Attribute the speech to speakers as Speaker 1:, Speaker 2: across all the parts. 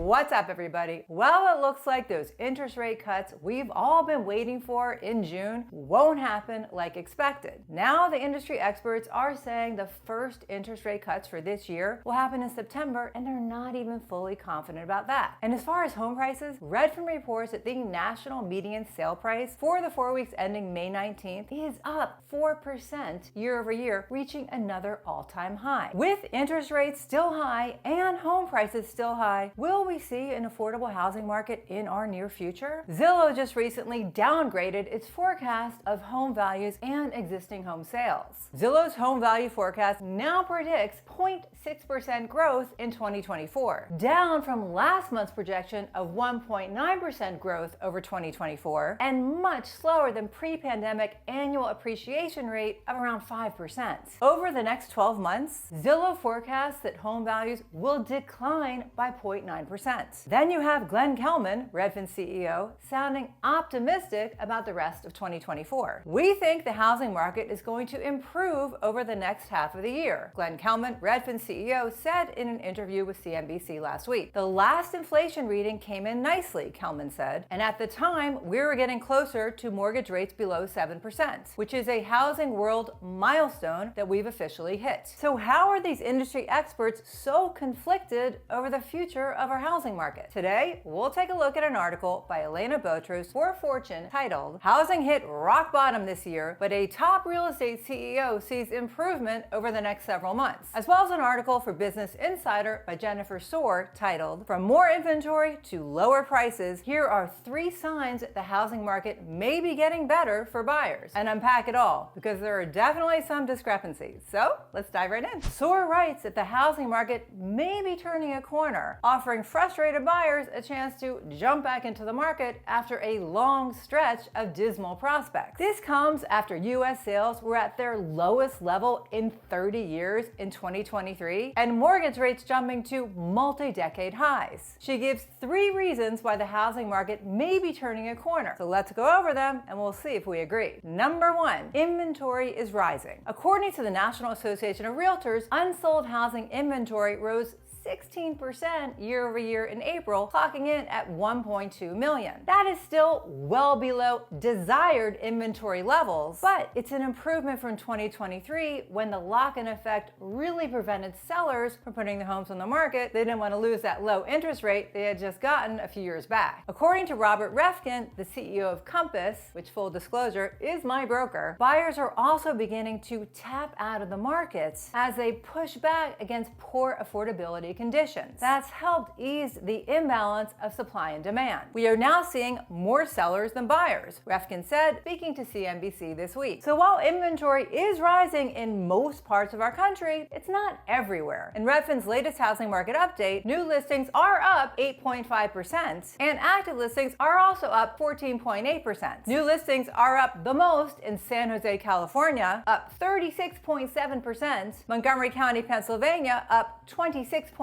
Speaker 1: What's up, everybody? Well, it looks like those interest rate cuts we've all been waiting for in June won't happen like expected. Now, the industry experts are saying the first interest rate cuts for this year will happen in September, and they're not even fully confident about that. And as far as home prices, Redfin reports that the national median sale price for the 4 weeks ending May 19th is up 4% year over year, reaching another all-time high. With interest rates still high and home prices still high, will we see an affordable housing market in our near future? Zillow just recently downgraded its forecast of home values and existing home sales. Zillow's home value forecast now predicts 0.6% growth in 2024, down from last month's projection of 1.9% growth over 2024, and much slower than pre-pandemic annual appreciation rate of around 5%. Over the next 12 months, Zillow forecasts that home values will decline by 0.9%. Then you have Glenn Kelman, Redfin CEO, sounding optimistic about the rest of 2024. We think the housing market is going to improve over the next half of the year, Glenn Kelman, Redfin CEO, said in an interview with CNBC last week. The last inflation reading came in nicely, Kelman said, and at the time we were getting closer to mortgage rates below 7%, which is a housing world milestone that we've officially hit. So how are these industry experts so conflicted over the future of our housing market? Today, we'll take a look at an article by Elena Botros for Fortune titled "Housing Hit Rock Bottom This Year, but a Top Real Estate CEO Sees Improvement Over the Next Several Months," as well as an article for Business Insider by Jennifer Soar titled "From More Inventory to Lower Prices, Here Are 3 Signs the Housing Market May Be Getting Better for Buyers," and unpack it all, because there are definitely some discrepancies. So let's dive right in. Soar writes that the housing market may be turning a corner, offering frustrated buyers a chance to jump back into the market after a long stretch of dismal prospects. This comes after U.S. sales were at their lowest level in 30 years in 2023, and mortgage rates jumping to multi-decade highs. She gives 3 reasons why the housing market may be turning a corner. So let's go over them and we'll see if we agree. Number 1, inventory is rising. According to the National Association of Realtors, unsold housing inventory rose 16% year over year in April, clocking in at 1.2 million. That is still well below desired inventory levels, but it's an improvement from 2023 when the lock-in effect really prevented sellers from putting the homes on the market. They didn't want to lose that low interest rate they had just gotten a few years back. According to Robert Refkin, the CEO of Compass, which, full disclosure, is my broker, buyers are also beginning to tap out of the markets as they push back against poor affordability conditions. That's helped ease the imbalance of supply and demand. We are now seeing more sellers than buyers, Refkin said, speaking to CNBC this week. So while inventory is rising in most parts of our country, it's not everywhere. In Redfin's latest housing market update, new listings are up 8.5%, and active listings are also up 14.8%. New listings are up the most in San Jose, California, up 36.7%, Montgomery County, Pennsylvania, up 26.2%,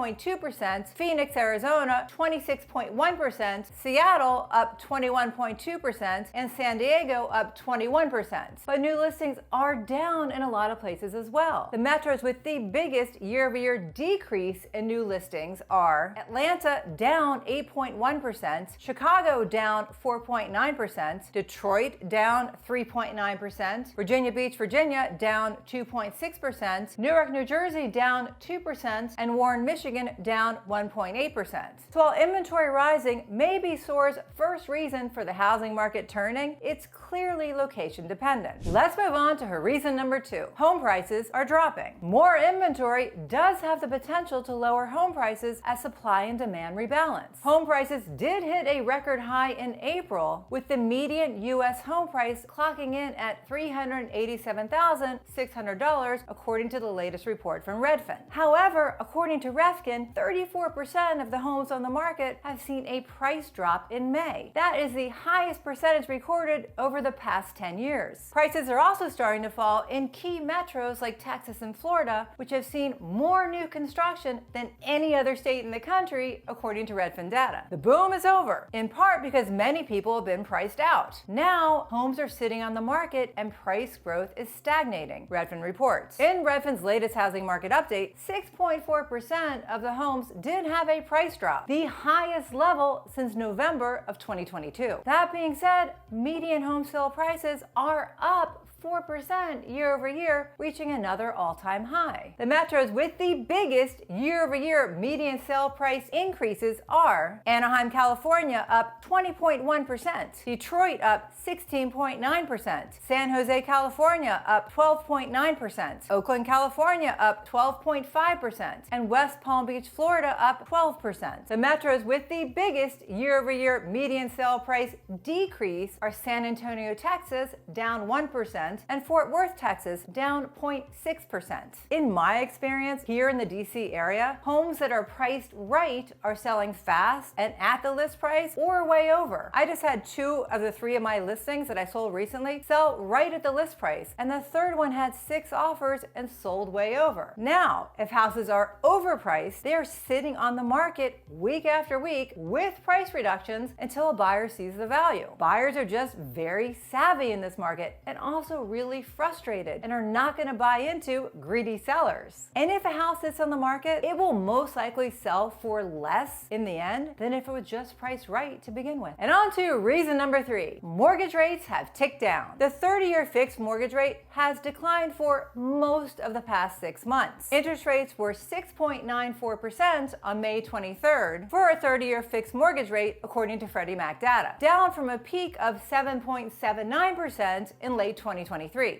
Speaker 1: Phoenix, Arizona, 26.1%, Seattle up 21.2%, and San Diego up 21%. But new listings are down in a lot of places as well. The metros with the biggest year-over-year decrease in new listings are Atlanta down 8.1%, Chicago down 4.9%, Detroit down 3.9%, Virginia Beach, Virginia down 2.6%, Newark, New Jersey down 2%, and Warren, Michigan down 1.8%. So while inventory rising may be Soar's first reason for the housing market turning, it's clearly location dependent. Let's move on to her reason number 2. Home prices are dropping. More inventory does have the potential to lower home prices as supply and demand rebalance. Home prices did hit a record high in April, with the median U.S. home price clocking in at $387,600, according to the latest report from Redfin. However, according to Refkin, 34% of the homes on the market have seen a price drop in May. That is the highest percentage recorded over the past 10 years. Prices are also starting to fall in key metros like Texas and Florida, which have seen more new construction than any other state in the country, according to Redfin data. The boom is over, in part because many people have been priced out. Now, homes are sitting on the market and price growth is stagnating, Redfin reports. In Redfin's latest housing market update, 6.4% of the homes did have a price drop, the highest level since November of 2022. That being said, median home sale prices are up 4% year over year, reaching another all-time high. The metros with the biggest year-over-year median sale price increases are Anaheim, California, up 20.1%, Detroit up 16.9%, San Jose, California, up 12.9%, Oakland, California, up 12.5%, and West Palm Beach, Florida, up 12%. The metros with the biggest year-over-year median sale price decrease are San Antonio, Texas, down 1%, and Fort Worth, Texas, down 0.6%. In my experience here in the DC area, homes that are priced right are selling fast and at the list price or way over. I just had 2 of the 3 of my listings that I sold recently sell right at the list price, and the third one had 6 offers and sold way over. Now, if houses are overpriced, they are sitting on the market week after week with price reductions until a buyer sees the value. Buyers are just very savvy in this market and also really frustrated and are not going to buy into greedy sellers. And if a house sits on the market, it will most likely sell for less in the end than if it was just priced right to begin with. And on to reason number 3. Mortgage rates have ticked down. The 30-year fixed mortgage rate has declined for most of the past 6 months. Interest rates were 6.94% on May 23rd for a 30-year fixed mortgage rate, according to Freddie Mac data, down from a peak of 7.79% in late 2023.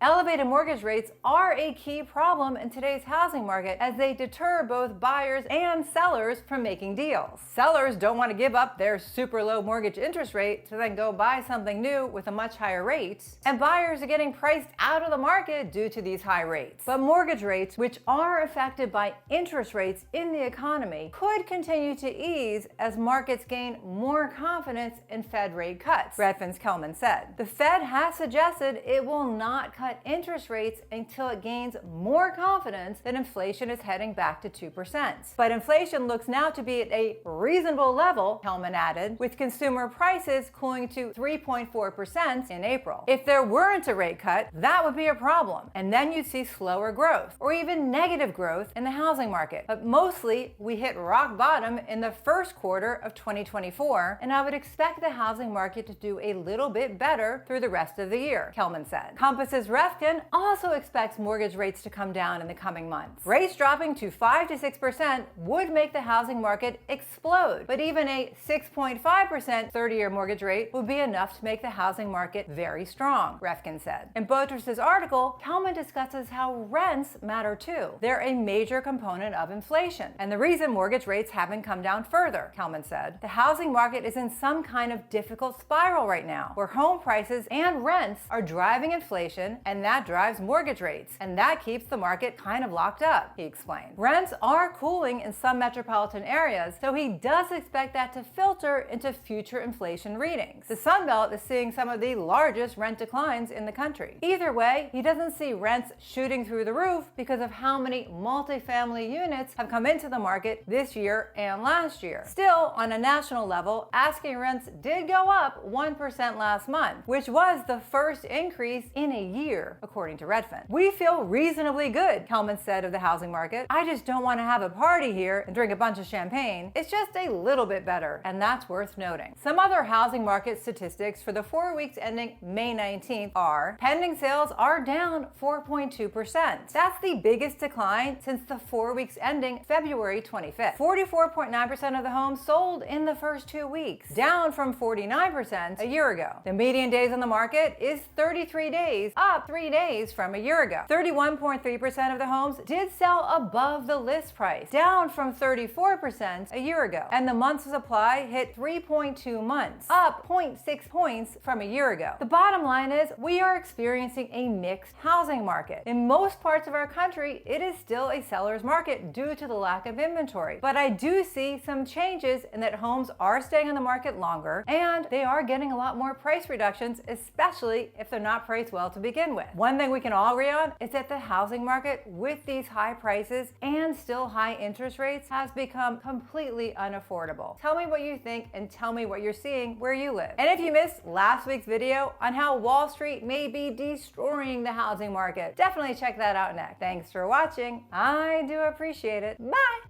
Speaker 1: Elevated mortgage rates are a key problem in today's housing market as they deter both buyers and sellers from making deals. Sellers don't want to give up their super low mortgage interest rate to then go buy something new with a much higher rate, and buyers are getting priced out of the market due to these high rates. But mortgage rates, which are affected by interest rates in the economy, could continue to ease as markets gain more confidence in Fed rate cuts, Redfin's Kelman said. The Fed has suggested it will not cut interest rates until it gains more confidence that inflation is heading back to 2%. But inflation looks now to be at a reasonable level, Kelman added, with consumer prices cooling to 3.4% in April. If there weren't a rate cut, that would be a problem, and then you'd see slower growth or even negative growth in the housing market. But mostly, we hit rock bottom in the first quarter of 2024, and I would expect the housing market to do a little bit better through the rest of the year, Kelman said. Compass's Redfin also expects mortgage rates to come down in the coming months. Rates dropping to 5 to 6% would make the housing market explode, but even a 6.5% 30-year mortgage rate would be enough to make the housing market very strong, Redfin said. In Botrus's article, Kelman discusses how rents matter too. They're a major component of inflation, and the reason mortgage rates haven't come down further, Kelman said. The housing market is in some kind of difficult spiral right now, where home prices and rents are driving inflation, and that drives mortgage rates, and that keeps the market kind of locked up, he explained. Rents are cooling in some metropolitan areas, so he does expect that to filter into future inflation readings. The Sun Belt is seeing some of the largest rent declines in the country. Either way, he doesn't see rents shooting through the roof because of how many multifamily units have come into the market this year and last year. Still, on a national level, asking rents did go up 1% last month, which was the first increase in a year, according to Redfin. We feel reasonably good, Kelman said of the housing market. I just don't want to have a party here and drink a bunch of champagne. It's just a little bit better, and that's worth noting. Some other housing market statistics for the 4 weeks ending May 19th are: pending sales are down 4.2%. That's the biggest decline since the 4 weeks ending February 25th. 44.9% of the homes sold in the first 2 weeks, down from 49% a year ago. The median days on the market is 33 days, up 3 days from a year ago. 31.3% of the homes did sell above the list price, down from 34% a year ago. And the months of supply hit 3.2 months, up 0.6 points from a year ago. The bottom line is we are experiencing a mixed housing market. In most parts of our country, it is still a seller's market due to the lack of inventory. But I do see some changes in that homes are staying on the market longer, and they are getting a lot more price reductions, especially if they're not priced well to begin with. One thing we can all agree on is that the housing market, with these high prices and still high interest rates, has become completely unaffordable. Tell me what you think and tell me what you're seeing where you live. And if you missed last week's video on how Wall Street may be destroying the housing market, definitely check that out next. Thanks for watching. I do appreciate it. Bye!